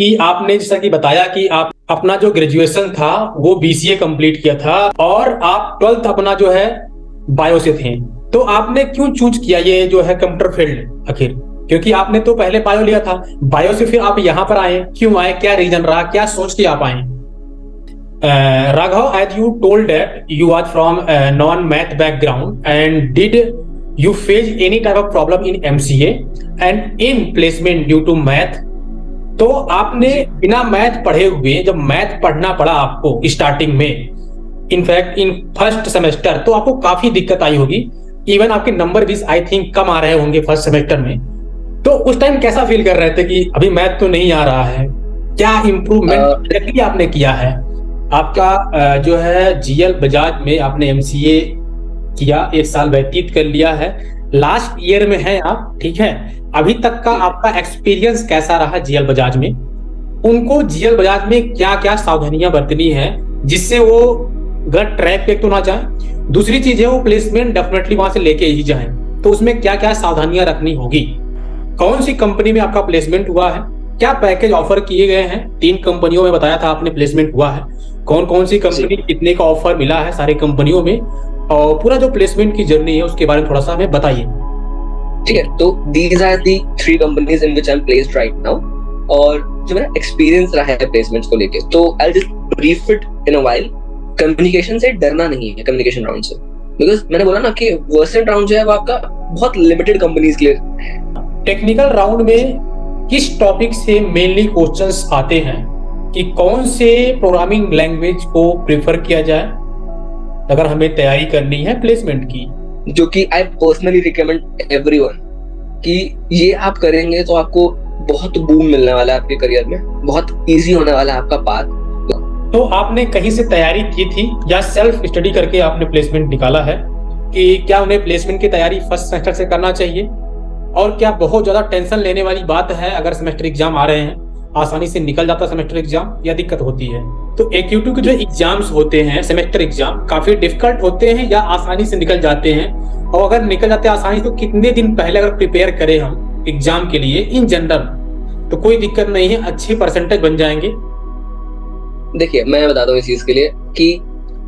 कि आपने जैसा कि बताया कि आप अपना जो ग्रेजुएशन था वो बीसीए कंप्लीट किया था और आप 12th अपना जो है बायो से थे, तो आपने क्यों चूज किया ये जो है कंप्यूटर फील्ड आखिर? क्योंकि आपने तो पहले बायो लिया था, बायो से फिर आप यहाँ पर आए, क्यों आए, क्या रीजन रहा, क्या सोच के आप आए? Raghav, as you told that you are from a non-math background, and did you face any type of problem in MCA and in placement due to math? तो आपने बिना मैथ पढ़े हुए जब मैथ पढ़ना पड़ा आपको स्टार्टिंग में, इनफैक्ट इन फर्स्ट सेमेस्टर, तो आपको काफी दिक्कत आई होगी। इवन आपके नंबर भी आई थिंक कम आ रहे होंगे फर्स्ट सेमेस्टर में। तो उस टाइम कैसा फील कर रहे थे कि अभी मैथ तो नहीं आ रहा है? क्या इम्प्रूवमेंट आपने किया है? आपका जो है जीएल बजाज में आपने एमसीए किया, 1 साल व्यतीत कर लिया है, लास्ट ईयर में है आप, ठीक है। अभी तक का आपका एक्सपीरियंस कैसा रहा जीएल बजाज में? उनको जीएल बजाज में क्या क्या सावधानियां बरतनी है जिससे वो गलत ट्रैक पे तो ना जाए, दूसरी चीज है वो प्लेसमेंट डेफिनेटली वहां से लेके ही जाए, तो उसमें क्या क्या सावधानियां रखनी होगी? कौन सी कंपनी में आपका प्लेसमेंट हुआ है, क्या पैकेज ऑफर किए गए हैं? 3 कंपनियों में बताया था आपने प्लेसमेंट हुआ है, कौन कौन सी कंपनी, कितने का ऑफर मिला है सारी कंपनियों में, और पूरा जो प्लेसमेंट की जर्नी है उसके बारे में थोड़ा सा हमें बताइए। ठीक है, तो these are the 3 companies in which I'm placed right now, और जो मेरा एक्सपीरियंस रहा है प्लेसमेंट्स को लेके, तो I'll just brief it in a while। Communication से डरना नहीं है, कम्युनिकेशन राउंड से, बिकॉज मैंने बोला ना कि वर्सेंट राउंड जो है वो आपका बहुत लिमिटेड कंपनीज के लिए है। टेक्निकल राउंड में किस टॉपिक से मेनली क्वेश्चंस आते हैं कि कौन से प्रोग्रामिंग लैंग्वेज को प्रेफर किया जाए अगर हमें तैयारी करनी है प्लेसमेंट की? जो कि आई पर्सनली रिकमेंड एवरीवन कि ये आप करेंगे तो आपको बहुत बूम मिलने वाला है आपके करियर में, बहुत इजी होने वाला है आपका पाथ। तो आपने कहीं से तैयारी की थी या सेल्फ स्टडी करके आपने प्लेसमेंट निकाला है? कि क्या उन्हें प्लेसमेंट की तैयारी फर्स्ट सेमेस्टर से करना चाहिए, और क्या बहुत ज्यादा टेंशन लेने वाली बात है अगर सेमेस्टर एग्जाम आ रहे हैं, आसानी से निकल जाता सेमेस्टर एग्जाम या दिक्कत होती है? तो AQ2 के जो एग्जाम्स होते हैं, सेमेस्टर एग्जाम, काफी डिफिकल्ट होते हैं या आसानी से निकल जाते हैं? और अगर निकल जाते हैं आसानी तो कितने दिन पहले अगर प्रिपेयर करें हम एग्जाम के लिए इन जनरल तो कोई दिक्कत नहीं है, अच्छी परसेंटेज बन जाएंगे? देखिए, मैं बताता हूँ इस चीज के लिए कि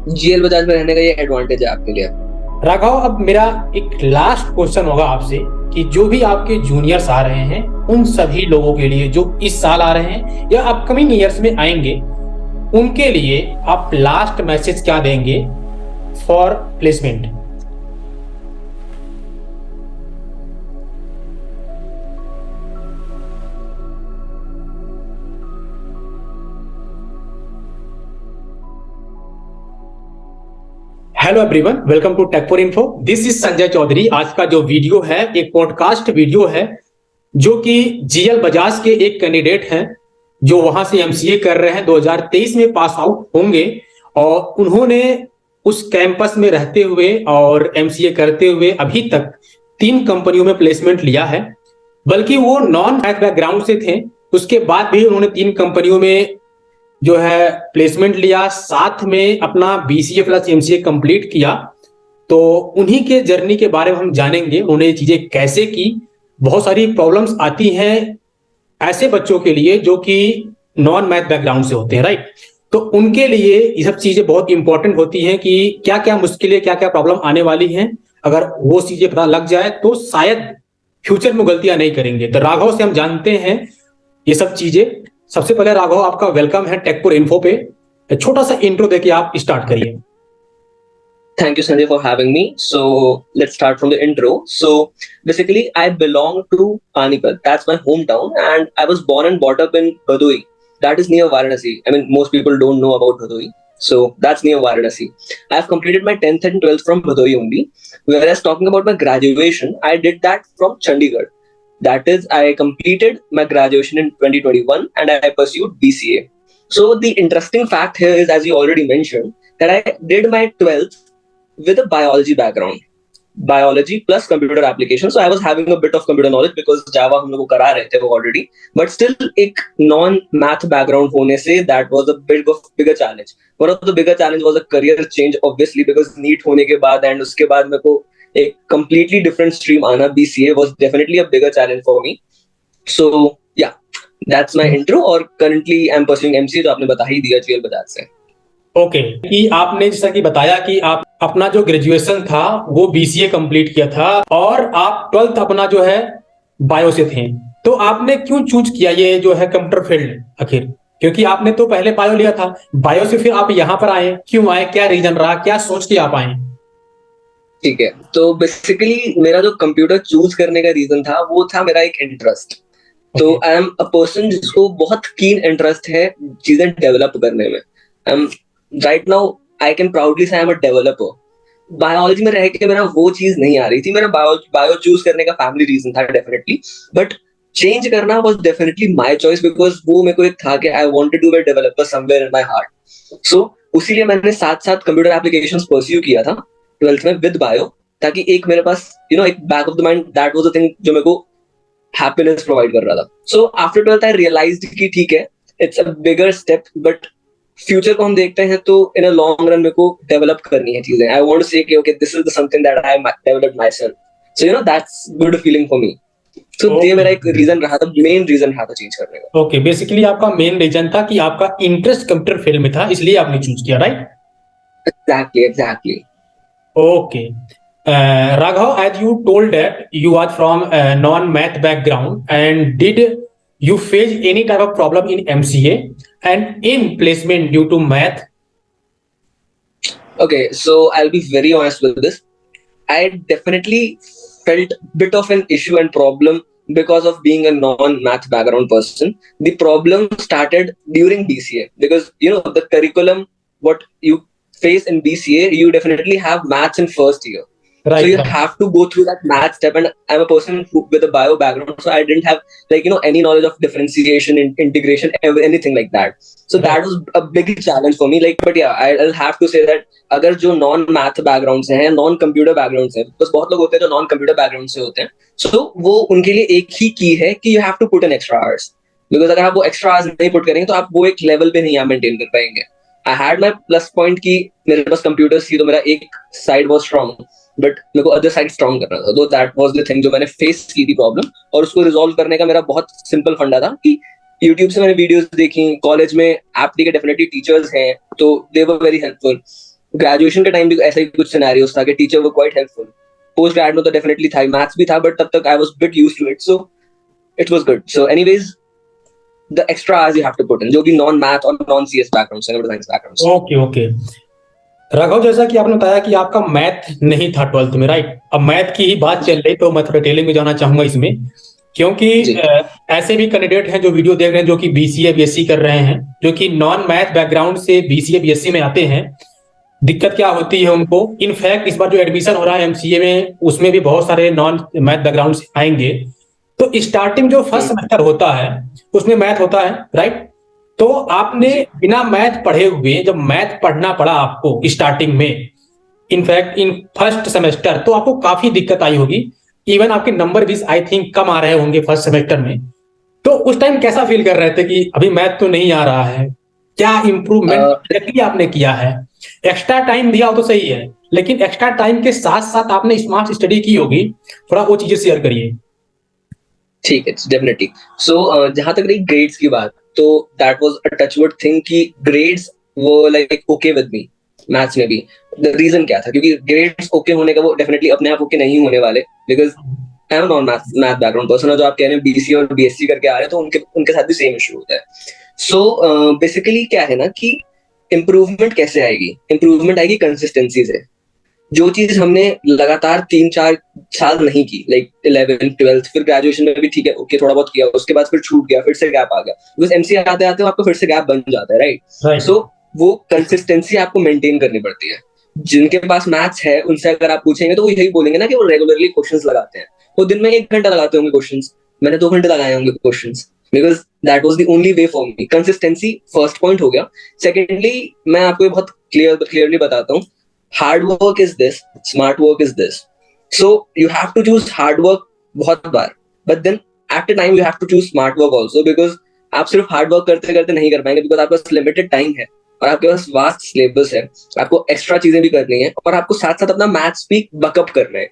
जीएल बजाज में रहने का ये एडवांटेज है आपके लिए। राघव, अब मेरा एक लास्ट क्वेश्चन होगा आपसे कि जो भी आपके जूनियर्स आ रहे हैं उन सभी लोगों के लिए जो इस साल आ रहे हैं या अपकमिंग ईयर्स में आएंगे, उनके लिए आप लास्ट मैसेज क्या देंगे for placement? Hello everyone, welcome to tech for info. This is Sanjay Chaudhary. आज का जो वीडियो है एक पॉडकास्ट वीडियो है जो कि जीएल बजाज के एक कैंडिडेट हैं जो वहां से एमसीए कर रहे हैं, 2023 में पास आउट होंगे, और उन्होंने उस कैंपस में रहते हुए और एमसीए करते हुए अभी तक 3 कंपनियों में प्लेसमेंट लिया है, बल्कि वो नॉन मैथ बैकग्राउंड से थे, उसके बाद भी उन्होंने 3 कंपनियों में जो है प्लेसमेंट लिया, साथ में अपना बीसीए प्लस एमसीए कंप्लीट किया। तो उन्हीं के जर्नी के बारे में हम जानेंगे, उन्होंने ये चीजें कैसे की। बहुत सारी प्रॉब्लम्स आती हैं ऐसे बच्चों के लिए जो कि नॉन मैथ बैकग्राउंड से होते हैं, राइट? तो उनके लिए ये सब चीजें बहुत इंपॉर्टेंट होती हैं कि क्या क्या मुश्किलें, क्या क्या प्रॉब्लम आने वाली हैं। अगर वो चीजें पता लग जाए तो शायद फ्यूचर में गलतियां नहीं करेंगे। तो राघव से हम जानते हैं ये सब चीजें। सबसे पहले राघव, आपका वेलकम है टेक फॉर इन्फो पे। छोटा सा इंट्रो देके आप स्टार्ट करिए। Thank you, Sanjay, for having me. So let's start from the intro. So basically, I belong to Panipat. That's my hometown, and I was born and brought up in Bhadoi. That is near Varanasi. I mean, most people don't know about Bhadoi. So that's near Varanasi. I've completed my 10th and 12th from Bhadoi only. Whereas talking about my graduation, I did that from Chandigarh. That is, I completed my graduation in 2021 and I pursued BCA. So the interesting fact here is, as you already mentioned, that I did my 12th with a biology background. Biology plus computer application. So I was having a bit of computer knowledge because Java हम लोग को करा रहे थे वो already. But still एक non-math background होने से that was a bigger challenge. One of the bigger challenge was a career change, obviously, because NEET होने के बाद and उसके बाद मेरे को एक completely different stream आना, BCA was definitely a bigger challenge for me. So yeah, that's my intro. और currently I am pursuing MCA, जो आपने बता ही दिया GL बजाज से। ओके, कि आपने जैसा कि बताया कि आप अपना जो ग्रेजुएशन था वो बीसीए कंप्लीट किया था और आप ट्वेल्थ अपना जो है बायो से थे, तो आपने क्यों चूज किया ये जो है कंप्यूटर फील्ड आखिर? क्योंकि आपने तो पहले बायो लिया था, बायो से फिर आप यहाँ पर आए, क्यों आए, क्या रीजन रहा, क्या सोच के आप आए? ठीक है, तो बेसिकली मेरा जो कंप्यूटर चूज करने का रीजन था वो था मेरा एक इंटरेस्ट। तो okay, I am a person जिसको बहुत कीन इंटरेस्ट है चीजें डेवलप करने में। I am right now I can proudly से I am a developer. Biology में रह के मेरा वो चीज नहीं आ रही थी। मेरा बायो बायो चूज करने का फैमिली रीजन था डेफिनेटली, बट चेंज करना was definitely my choice, because वो मेरे को एक था कि I wanted to be a developer somewhere in my heart. So उसीलिए मैंने साथ साथ कंप्यूटर एप्लीकेशंस परस्यू किया था ट्वेल्थ में विद बायो, ताकि एक मेरे पास एक back of the mind that was the thing जो मेरे को हैप्पीनेस प्रोवाइड कर रहा था। So after twelfth I realized कि ठीक है, it's a bigger step, but future को हम देखते हैं तो इन अ लॉन्ग रन मेरे को डेवलप करनी है चीजें। आई वांट टू से कि okay this is something that I developed myself, so that's good feeling for me. So ये मेरा एक रीजन रहा था, मेन रीजन रहा था चेंज करने का। ओके, बेसिकली आपका मेन रीजन था कि आपका इंटरेस्ट कंप्यूटर फील्ड में था, इसलिए आपने चूज किया, right? Exactly exactly. Okay. Raghav, as you told that you are from a non-math background, and did you face any type of problem in MCA and in placement due to math? Okay, so I'll be very honest with this. I definitely felt bit of an issue and problem because of being a non-math background person. The problem started during BCA because the curriculum what you face in BCA, you definitely have maths in first year. So Right, you right. have to go through that math step, and I'm a person with a bio background, so I didn't have any knowledge of differentiation, integration, anything like that. So Right. that was a big challenge for me. But yeah, I'll have to say that अगर जो non math background से हैं, non computer background से, बस बहुत लोग होते हैं जो नॉन कंप्यूटर बैकग्राउंड से होते हैं, सो वो उनके लिए एक ही की है कि you have to put in extra hours. Because अगर आप वो एक्स्ट्रा आवर्स नहीं पुट करेंगे तो आप वो एक लेवल पे नहीं आप मेंटेन कर पाएंगे। I had my plus point की मेरे पास कंप्यूटर्स थी, तो मेरा एक साइड वॉज स्ट्रॉन्ग, बट मेरे को अदर साइड स्ट्रॉन्ग करना था। तो दैट वाज द थिंग जो मैंने फेस की थी प्रॉब्लम, और उसको रिजॉल्व करने का मेरा बहुत सिंपल फंडा था कि यूट्यूब से मैंने वीडियोस देखी, कॉलेज में एप्टी के डेफिनेटली टीचर्स हैं तो दे वर वेरी हेल्पफुल। ग्रेजुएशन के टाइम भी ऐसा ही कुछ सिनेरियोस था कि teacher were quite helpful. Post grade में तो डेफिनेटली था, मैथ्स भी था, बट तब तक I was bit used to it, so it was good. So anyways the extra hours you have to put in, जो भी नॉन मैथ और नॉन सीएस बैकग्राउंड से, science background. Okay, okay. Raghav, जैसा कि आपने बताया कि आपका मैथ नहीं था ट्वेल्थ में, राइट? अब मैथ की ही बात चल रही तो मैं थोड़ा डिटेलिंग में जाना चाहूंगा इसमें, क्योंकि ऐसे भी कैंडिडेट हैं जो वीडियो देख रहे हैं जो कि बीसीए बीएससी कर रहे हैं, जो कि नॉन मैथ बैकग्राउंड से बीसीए बीएससी में आते हैं। दिक्कत क्या होती है उनको, इनफैक्ट इस बार जो एडमिशन हो रहा है एमसीए में उसमें भी बहुत सारे नॉन मैथ बैकग्राउंड से आएंगे। तो स्टार्टिंग जो फर्स्ट सेमेस्टर होता है उसमें मैथ होता है, राइट? तो आपने बिना मैथ पढ़े हुए जब मैथ पढ़ना पड़ा आपको स्टार्टिंग में, इनफैक्ट इन फर्स्ट सेमेस्टर, तो आपको काफी दिक्कत आई होगी। इवन आपके नंबर भी आई थिंक कम आ रहे होंगे फर्स्ट सेमेस्टर में। तो उस टाइम कैसा फील कर रहे थे कि अभी मैथ तो नहीं आ रहा है? क्या इंप्रूवमेंट एग्जैक्टली आपने किया है? एक्स्ट्रा टाइम दिया हो तो सही है, लेकिन एक्स्ट्रा टाइम के साथ साथ आपने स्मार्ट स्टडी की होगी, थोड़ा वो चीजें शेयर करिए। ठीक है, डेफिनेटली। सो जहां तक रही ग्रेड्स की बात, तो that was a touchwood thing कि ग्रेड्स वो like okay with me maths में भी। द रीजन क्या था, क्योंकि ग्रेड्स ओके होने का वो डेफिनेटली अपने आप ओके नहीं होने वाले, because I am non math background person, और जो आप कह रहे हैं बीसीए और बीएससी करके आ रहे हैं, तो उनके साथ भी सेम इशू होता है। सो बेसिकली क्या है ना कि इम्प्रूवमेंट कैसे आएगी? इम्प्रूवमेंट आएगी कंसिस्टेंसी से। जो चीज हमने लगातार 3-4 साल नहीं की, लाइक 11th 12th, फिर ग्रेजुएशन में भी ठीक है ओके थोड़ा बहुत किया, उसके बाद फिर छूट गया, फिर से गैप आ गया, बिकॉज एमसीए आते आते आपको फिर से गैप बन जाता है, राइट? सो वो कंसिस्टेंसी आपको मेंटेन करनी पड़ती है। जिनके पास मैथ्स है उनसे अगर आप पूछेंगे तो वो यही बोलेंगे ना कि वो रेगुलरली क्वेश्चंस लगाते हैं। वो दिन में 1 घंटा लगाते होंगे क्वेश्चंस, मैंने 2 घंटे लगाए होंगे questions, because that was the only way for me. Consistency first point हो गया। सेकेंडली मैं आपको बहुत क्लियरली बताता हूँ, hard work is this, smart work is this. So you have to choose hard work बहुत बार, but then after time you have to choose smart work also, because आप सिर्फ हार्ड वर्क करते करते नहीं कर पाएंगे, बिकॉज आपके पास लिमिटेड टाइम है और आपके पास वास्ट सिलेबस है, आपको एक्स्ट्रा चीजें भी करनी है और आपको साथ साथ अपना मैथ्स भी बकअप करना है।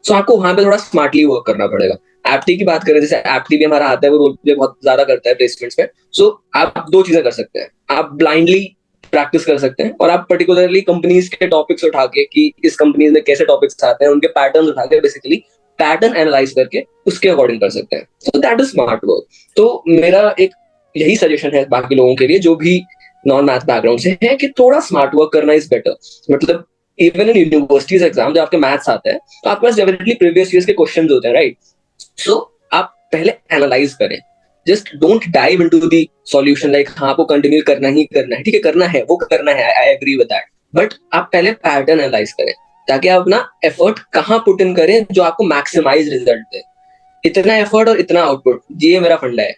सो आपको वहां पे थोड़ा स्मार्टली वर्क करना पड़ेगा। एप्टी की बात करें, जैसे एप्टी भी हमारा आता है, वो रोल प्ले बहुत ज्यादा करता है प्लेसमेंट्स में। सो आप दो चीजें कर सकते हैं, आप ब्लाइंडली प्रैक्टिस कर सकते हैं और आप पर्टिकुलरली कंपनीज के टॉपिक्स उठा के कि इस कंपनीज में कैसे टॉपिक्स आते हैं, उनके पैटर्न उठा के बेसिकली पैटर्न एनालाइज करके उसके अकॉर्डिंग कर सकते हैं। सो दैट इज स्मार्ट वर्क। तो मेरा एक यही सजेशन है बाकी लोगों के लिए जो भी नॉन मैथ बैकग्राउंड से है, कि थोड़ा स्मार्ट वर्क करना इज बेटर। मतलब इवन इन यूनिवर्सिटीज एग्जाम जब आपके मैथ्स आते हैं तो आपके पास डेफिनेटली प्रीवियस ईयर्स के क्वेश्चन होते हैं, राइट? सो आप पहले एनालाइज करें, just don't dive into the solution like हाँ आपको कंटिन्यू करना ही करना है, ठीक है करना है, वो करना है, I agree with that, but आप पहले पैटर्न एनालाइज करें ताकि आप अपना एफर्ट कहाँ पुट इन करें जो आपको मैक्सिमाइज रिजल्ट दे। इतना एफर्ट और इतना आउटपुट, ये मेरा फंडा है।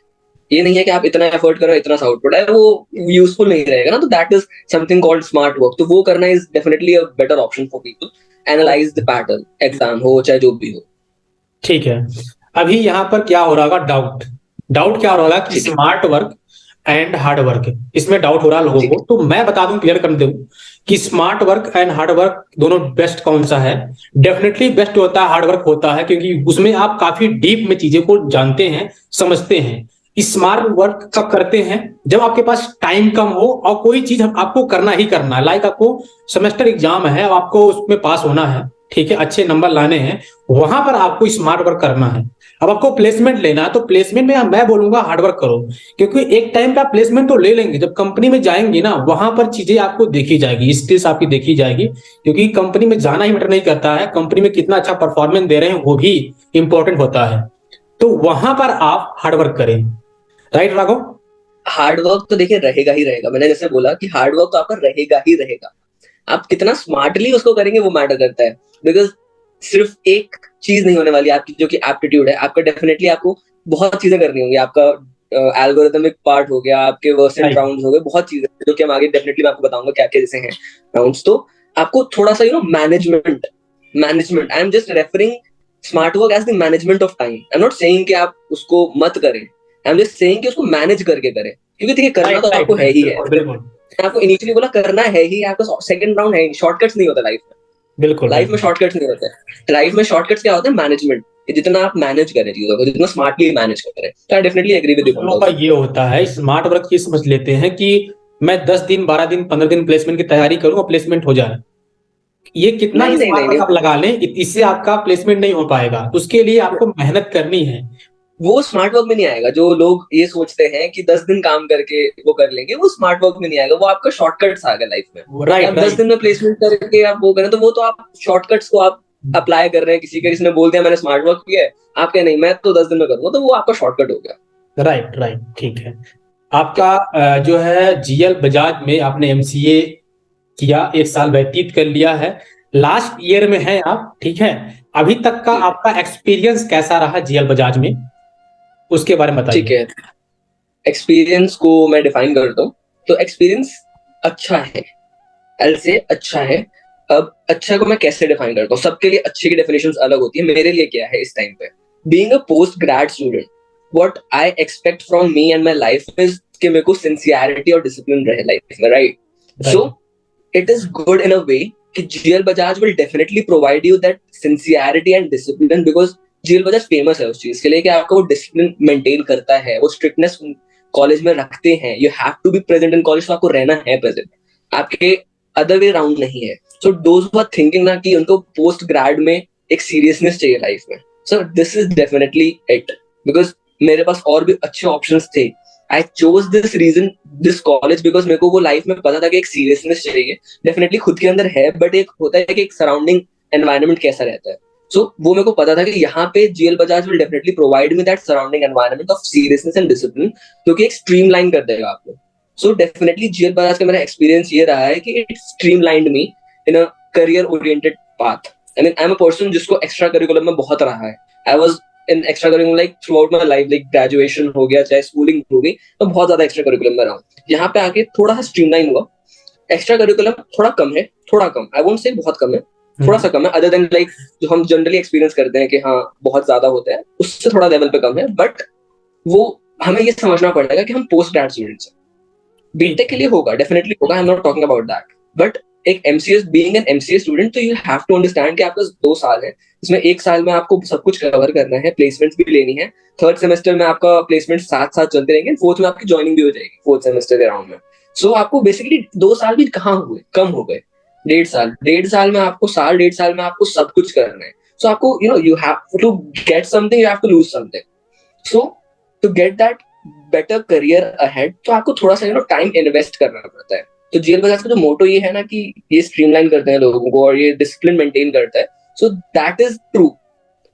ये नहीं है कि आप इतना एफर्ट करो इतना सा आउटपुट है, वो यूजफुल नहीं रहेगा ना। तो that is something called smart work. तो वो करना is definitely a better option for people. Analyse the pattern, exam हो चाहे जो भी हो। ठीक है। अभी यहाँ पर क्या हो रहा होगा, डाउट डाउट क्या हो रहा होगा कि ठीक है, smart work and hard work, इसमें डाउट हो रहा है लोगों ठीक को। तो मैं बता दूं, क्लियर कर दूं कि smart work and hard work दोनों बेस्ट कौन सा है। डेफिनेटली बेस्ट होता है हार्ड वर्क होता है, क्योंकि उसमें आप काफी डीप में चीजें को जानते हैं, समझते हैं। स्मार्ट वर्क कब करते हैं, जब आपके पास टाइम कम हो और कोई चीज आपको करना ही करना है। लाइक आपको सेमेस्टर एग्जाम है, आपको उसमें पास होना है, ठीक है, अच्छे नंबर लाने हैं, वहां पर आपको स्मार्ट वर्क करना है। अब आपको प्लेसमेंट लेना है तो प्लेसमेंट में मैं बोलूंगा हार्ड वर्क करो, क्योंकि एक टाइम पे आप प्लेसमेंट तो ले लेंगे, जब कंपनी में जाएंगे ना वहां पर चीजें आपको देखी जाएगी, स्किल्स आपकी देखी जाएगी। क्योंकि कंपनी में जाना ही मैटर नहीं करता है, कंपनी में कितना अच्छा परफॉर्मेंस दे रहे हैं वो भी इंपॉर्टेंट होता है। तो वहां पर आप हार्ड वर्क करें। राइट राघव? हार्ड वर्क तो देखिए रहेगा ही रहेगा। मैंने जैसे बोला कि हार्ड वर्क तो आपका रहेगा ही रहेगा। आप कितना स्मार्टली उसको करेंगे वो मैटर करता है। बिकॉज सिर्फ एक चीज नहीं होने वाली आपकी जो कि एप्टीट्यूड है। आपका डेफिनेटली आपको बहुत चीजें करनी होंगी। आपका एल्गोरिथमिक पार्ट हो गया, आपके वर्सेंट राइट। राउंड्स हो गए, बहुत चीजें जो कि हम आगे डेफिनेटली मैं आपको बताऊंगा क्या क्या जैसे हैं राउंड्स। तो आपको थोड़ा सा management management I am just referring smart work as the management of time. I am not saying कि आप उसको मत करें, आई एम जस्ट सेइंग कि उसको मैनेज करके करें। क्योंकि देखिए करना राइट तो राइट आपको है राइट, ही है। बिल्कुल बिल्कुल। आपको इनिशियली बोला करना है ही, आपका सेकंड राउंड है। शॉर्टकट्स नहीं होता लाइफ में। बिल्कुल लाइफ में बिल्कुल। शॉर्टकट्स नहीं होते। लाइफ में शॉर्टकट्स क्या होता है? मैनेजमेंट। जितना आप मैनेज करें चीजों को, जितना स्मार्टली मैनेज करें। तो आई डेफिनेटली एग्री विद कुछ यू लोगों का पंकज। ये होता है, स्मार्ट वर्क ये समझ लेते हैं कि मैं 10 दिन 12 दिन 15 दिन प्लेसमेंट की तैयारी करूं और प्लेसमेंट हो जाए। ये कितना नहीं भी नहीं स्मार्ट नहीं वर्क नहीं, आप लगा लें, इससे आपका प्लेसमेंट नहीं हो पाएगा। उसके लिए आपको मेहनत करनी है। वो स्मार्ट वर्क में नहीं आएगा। जो लोग ये सोचते हैं कि 10 दिन काम करके वो कर लेंगे, वो स्मार्ट वर्क में नहीं आएगा। वो आपका शॉर्टकट्स आ गया लाइफ में कि राइट आप दस राइट। दिन में प्लेसमेंट करके आप वो करें, तो वो तो आप शॉर्टकट्स को आप अप्लाई कर रहे हैं। किसी ने बोल दिया मैंने स्मार्ट वर्क किया है, आप कह नहीं मैं तो 10 दिन में करूंगा, तो वो आपका शॉर्टकट हो गया। राइट राइट, ठीक है। आपका जो है जीएल बजाज में आपने एमसीए किया, 1 साल व्यतीत कर लिया है, लास्ट ईयर में है आप, ठीक है। अभी तक का ठीक है, आपका एक्सपीरियंस कैसा रहा जीएल बजाज में, उसके बारे में ठीक बताइए। है। एक्सपीरियंस को मैं डिफाइन करता हूँ। तो एक्सपीरियंस अच्छा है, एल से अच्छा है। अब अच्छा को मैं कैसे डिफाइन करता हूँ? सबके लिए अच्छे की डेफिनेशन अलग होती है। मेरे लिए क्या है इस टाइम पे? Being a post grade student, what I expect from me and my life is कि मेरे को सिंसियरिटी और डिसिप्लिन रहे लाइफ में, right? So right it is good in a way कि GL Bajaj will definitely provide you that sincerity and discipline, because GL Bajaj famous है उस चीज के लिए कि आपको वो डिसिप्लिन मेंटेन करता है, वो स्ट्रिक्टनेस कॉलेज में रखते हैं। You have to be present in college, तो आपको रहना है प्रेजेंट, आपके अदर वे राउंड नहीं है। So those who are thinking ना कि उनको पोस्ट ग्रेड में एक सीरियसनेस चाहिए लाइफ में, so this is definitely it. Because मेरे पास और भी अच्छे ऑप्शंस थे। I chose this reason this college because मेरे को वो लाइफ में पता था कि एक सीरियसनेस चाहिए, डेफिनेटली खुद के अंदर है, बट एक होता है कि एक सराउंडिंग एनवायरनमेंट कैसा रहता है। सो वो मेरे को पता था कि यहाँ पे GL Bajaj will definitely provide me that surrounding environment of seriousness and discipline, जो कि एक स्ट्रीमलाइन कर देगा आपको। सो डेफिनेटली जीएल बजाज का मेरा एक्सपीरियंस ये रहा है कि it streamlined me in a career oriented path. I mean I am a person जिसको एक्स्ट्रा करिकुलम में बहुत रहा है। I was in extra curriculum like through out my life, like graduation हो गया चाहे स्कूलिंग हो गई, तो बहुत ज्यादा एक्स्ट्रा करिकुलम में रहा हूँ। यहाँ पे आके थोड़ा सा स्ट्रीमलाइन हुआ। एक्स्ट्रा करिकुलम थोड़ा कम है, थोड़ा कम, आई वोंट से बहुत कम है, थोड़ा सा कम है। अदर देन लाइक जो हम जनरली एक्सपीरियंस करते हैं कि हाँ बहुत ज्यादा होता है, उससे थोड़ा लेवल पे कम है। बट वो हमें ये समझना पड़ेगा कि हम पोस्ट ग्रेड स्टूडेंट्स हैं। ठीक बीटेक के लिए होगा, डेफिनेटली होगा, I am not talking about that, but एक MCA being an MCA student, तो यू हैव टू अंडरस्टैंड कि आपका 2 साल है, इसमें 1 साल में आपको सब कुछ कवर करना है, प्लेसमेंट्स भी लेनी है, थर्ड सेमेस्टर में आपका प्लेसमेंट साथ साथ चलते रहेंगे, फोर्थ में आपकी ज्वाइनिंग भी हो जाएगी फोर्थ सेमेस्टर के राउंड में। सो आपको बेसिकली 2 साल भी कहाँ हुए, कम हो गए, 1.5 साल। 1.5 साल में आपको 1.5 साल में आपको सब कुछ करना है। सो आपको you have to get something, you have to lose something. So to get that better career ahead, तो आपको थोड़ा सा टाइम इन्वेस्ट करना पड़ता है। तो जीएल बजाज का जो मोटो ये है ना कि ये स्ट्रीमलाइन करते हैं लोगों को और ये डिसिप्लिन मेंटेन करता है। So that is true.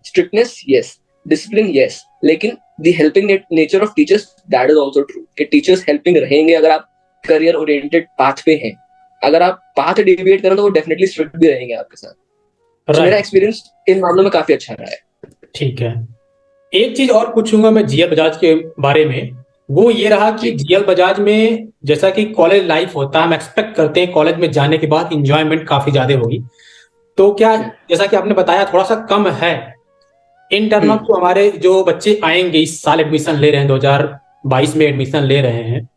Strictness yes, discipline yes, लेकिन the helping nature of teachers, that is also true कि टीचर्स हेल्पिंग रहेंगे अगर आप करियर ओरिएंटेड पाथ पे हैं। अगर आप पाथ डिविएट करें तो वो डेफिनेटली स्ट्रिक्ट भी रहेंगे आपके साथ। तो मेरा एक्सपीरियंस इन मामलों में काफी अच्छा रहा है। ठीक है, एक चीज और पूछूंगा मैं जीएल बजाज के बारे में, वो ये रहा कि जीएल बजाज में जैसा कि कॉलेज लाइफ होता है, हम एक्सपेक्ट करते हैं कॉलेज में जाने के बाद इंजॉयमेंट काफी ज्यादा होगी, तो क्या जैसा कि आपने बताया थोड़ा सा कम है इन टर्म ऑफ, जो हमारे जो बच्चे आएंगे इस साल एडमिशन ले रहे हैं, 2022 में एडमिशन ले रहे हैं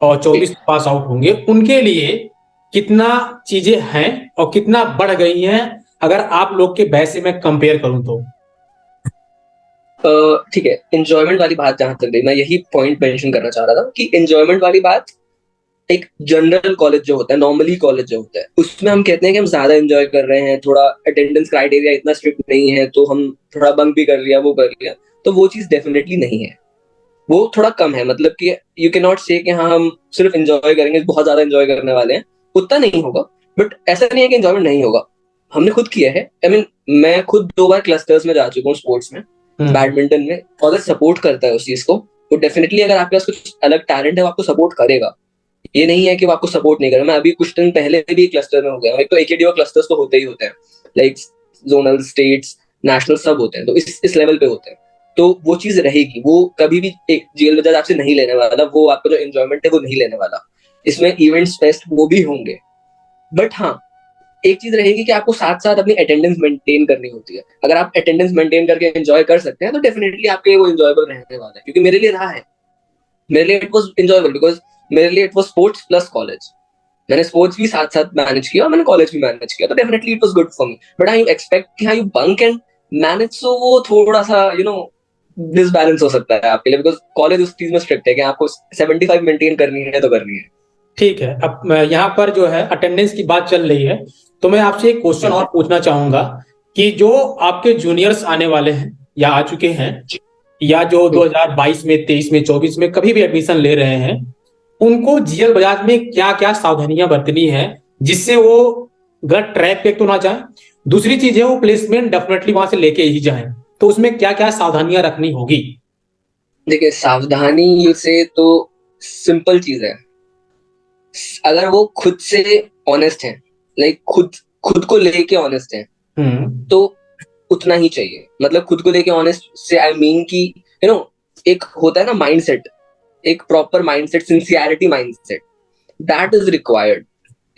और 24 पास आउट होंगे, उनके लिए कितना चीजें हैं और कितना बढ़ गई हैं अगर आप लोग के बैच से मैं कंपेयर करूं तो? ठीक है, एंजॉयमेंट वाली बात जहां तक गई, मैं यही पॉइंट मेंशन करना चाह रहा था कि एंजॉयमेंट वाली बात, एक जनरल कॉलेज जो होता है, नॉर्मली कॉलेज जो होता है, उसमें हम कहते हैं कि हम ज्यादा एंजॉय कर रहे हैं, थोड़ा अटेंडेंस क्राइटेरिया इतना स्ट्रिक्ट नहीं है तो हम थोड़ा बंक भी कर लिया, वो कर लिया, तो वो चीज डेफिनेटली नहीं है, वो थोड़ा कम है। मतलब कि यू कैन नॉट से कि हाँ हम सिर्फ एंजॉय करेंगे, बहुत ज्यादा एंजॉय करने वाले हैं, उतना नहीं होगा। बट ऐसा नहीं है कि एंजॉयमेंट नहीं होगा, हमने खुद किया है। आई मीन मैं खुद 2 बार क्लस्टर्स में जा चुका हूँ स्पोर्ट्स में, बैडमिंटन में। कॉलेज सपोर्ट करता है उस चीज को, तो डेफिनेटली अगर आपके पास कुछ अलग टैलेंट है वो आपको सपोर्ट करेगा, ये नहीं है कि वो आपको सपोर्ट नहीं करेगा। मैं अभी कुछ दिन पहले भी क्लस्टर में हो गया, एक तो एकेडीओ क्लस्टर्स तो होते ही होते हैं, लाइक जोनल, स्टेट्स, नेशनल सब होते हैं, तो इस लेवल पे होते हैं, तो वो चीज रहेगी, वो कभी भी एक जीएल बजाज आपसे नहीं लेने वाला, वो आपका जो एंजॉयमेंट है वो नहीं लेने वाला। इसमें इवेंट्स, फेस्ट वो भी होंगे, बट हाँ एक चीज रहेगी कि आपको साथ साथ अपनी अटेंडेंस मेंटेन करनी होती है। अगर आप अटेंडेंस मेंटेन करके एंजॉय कर सकते हैं तो डेफिनेटली आपके वो एंजॉयबल रहने वाला है, क्योंकि मेरे लिए रहा है। मेरे लिए इट वाज एंजॉयबल बिकॉज मेरे लिए it was sports plus college. मैंने स्पोर्ट्स भी साथ साथ मैनेज किया और मैंने कॉलेज भी मैनेज किया, तो definitely it was good for me. But I expect कि हाँ यू बंक एंड मैनेज, सो वो थोड़ा सा डिसबैलेंस हो सकता है आपके लिए, बिकॉज कॉलेज उस चीज में स्ट्रिक्ट है कि आपको 75 मेंटेन करनी है तो करनी है। ठीक है, अब यहाँ पर जो है अटेंडेंस की बात चल रही है, तो मैं आपसे एक क्वेश्चन और पूछना चाहूंगा कि जो आपके जूनियर्स आने वाले हैं या आ चुके हैं, या जो 2022 में, 23 में, 24 में कभी भी एडमिशन ले रहे हैं, उनको जीएल बजाज में क्या क्या सावधानियां बरतनी है जिससे वो गलत ट्रैक पे तो ना जाए, दूसरी चीज है वो प्लेसमेंट डेफिनेटली वहां से लेके ही जाए, तो उसमें क्या क्या सावधानियां रखनी होगी? देखिए, सावधानी से तो सिंपल चीज है, अगर वो खुद से ऑनेस्ट है, लाइक खुद को लेके ऑनेस्ट है, तो उतना ही चाहिए। मतलब खुद को लेके ऑनेस्ट से आई मीन कि एक होता है ना माइंडसेट, एक proper mindset, sincerity mindset, that is required.